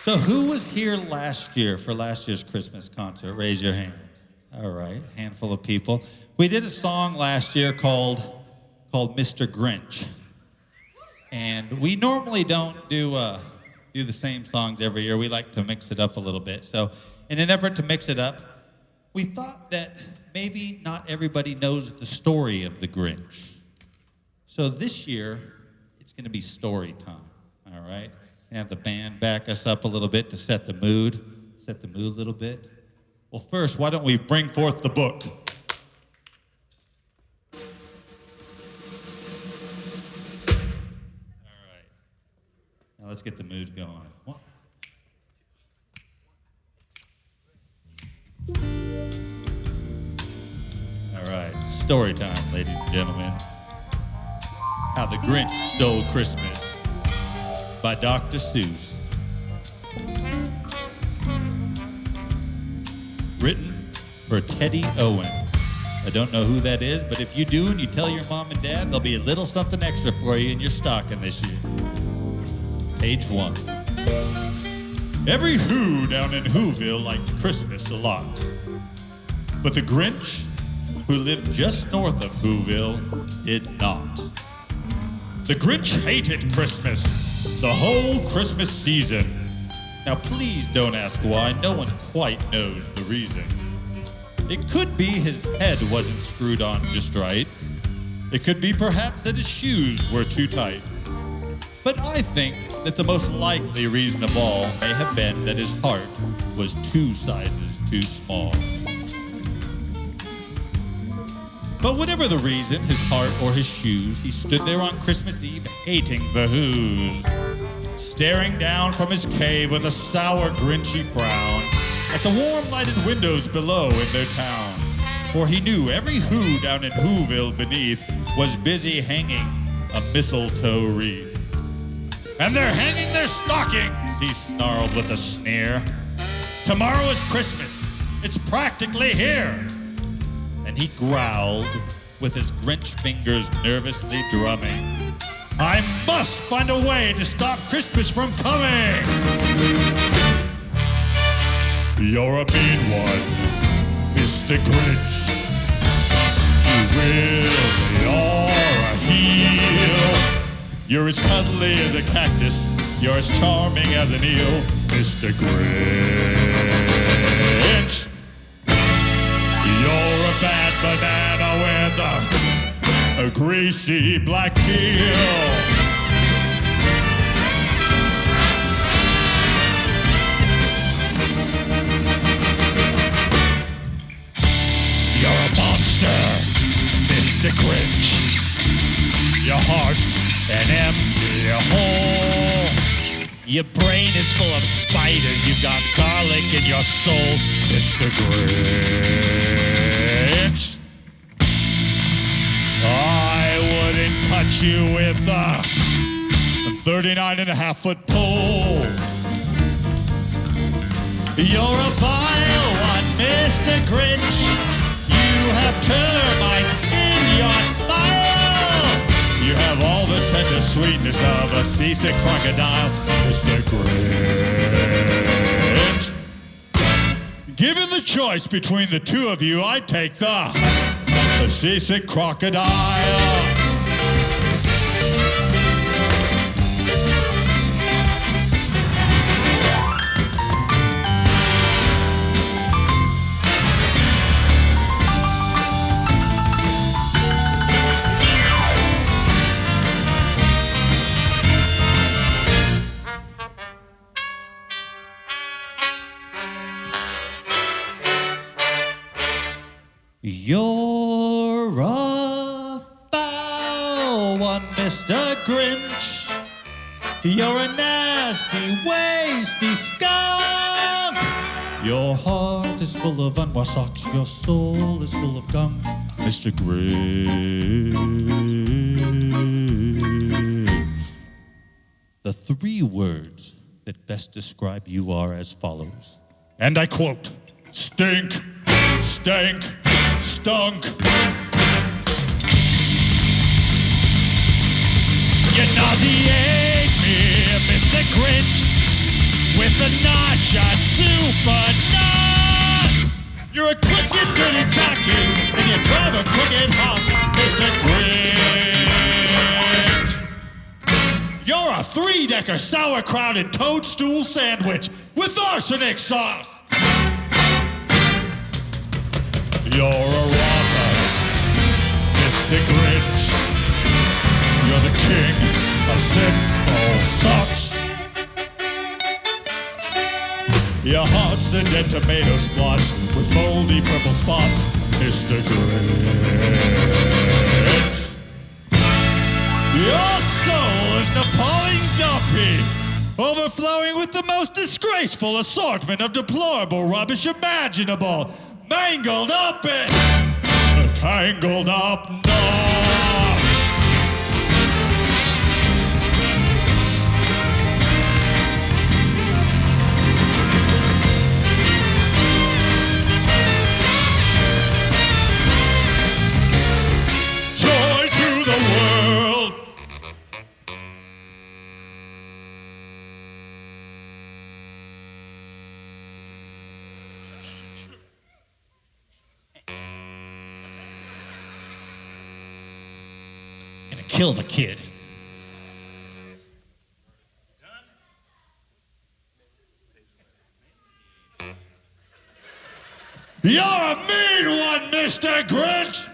So who was here last year for last year's Christmas concert? Raise your hand. All right, handful of people. We did a song last year called Mr. Grinch. And we normally don't do the same songs every year. We like to mix it up a little bit. So in an effort to mix it up, we thought that maybe not everybody knows the story of the Grinch. So this year, it's going to be story time, all right? And have the band back us up a little bit to set the mood a little bit. Well, first, why don't we bring forth the book? All right. Now let's get the mood going. One. All right, story time, ladies and gentlemen. How the Grinch Stole Christmas by Dr. Seuss. Written for Teddy Owens. I don't know who that is, but if you do and you tell your mom and dad, there'll be a little something extra for you in your stocking this year. Page 1. Every Who down in Whoville liked Christmas a lot. But the Grinch, who lived just north of Whoville, did not. The Grinch hated Christmas. The whole Christmas season. Now please don't ask why, no one quite knows the reason. It could be his head wasn't screwed on just right. It could be perhaps that his shoes were too tight. But I think that the most likely reason of all may have been that his heart was 2 sizes too small. But whatever the reason, his heart or his shoes, he stood there on Christmas Eve hating the Who's, staring down from his cave with a sour, grinchy frown at the warm lighted windows below in their town. For he knew every Who down in Whoville beneath was busy hanging a mistletoe wreath. And they're hanging their stockings, he snarled with a sneer. Tomorrow is Christmas, it's practically here. And he growled with his Grinch fingers nervously drumming. I must find a way to stop Christmas from coming. You're a mean one, Mr. Grinch. You really are a heel. You're as cuddly as a cactus. You're as charming as an eel, Mr. Grinch. You're a bad banana with a greasy black peel. You're a monster, Mr. Grinch. Your heart's an empty hole. Your brain is full of spiders. You've got garlic in your soul, Mr. Grinch. I wouldn't touch you with a 39.5-foot pole. You're a vile one, Mr. Grinch. You have termites in your smile. You have all the tender sweetness of a seasick crocodile, Mr. Grinch. Given the choice between the two of you, I'd take the seasick crocodile. You're a foul one, Mr. Grinch. You're a nasty, wasty skunk. Your heart is full of unwashed socks. Your soul is full of gunk, Mr. Grinch. The 3 words that best describe you are as follows. And I quote, stink, stank, stunk. You nauseate me, Mr. Grinch, with the Nasha Super Nut. You're a crooked, dirty jockey, and you drive a crooked house, Mr. Grinch. You're a three-decker sauerkraut and toadstool sandwich with arsenic sauce. You're a rotter, Mr. Grinch. You're the king of simple socks. Your heart's a dead tomato splotch with moldy purple spots, Mr. Grinch. Your soul is Napoleon Duffy, overflowing with the most disgraceful assortment of deplorable rubbish imaginable. Mangled up and tangled up, no. Joy to the world. Gonna kill the kid. You're a mean one, Mr. Grinch!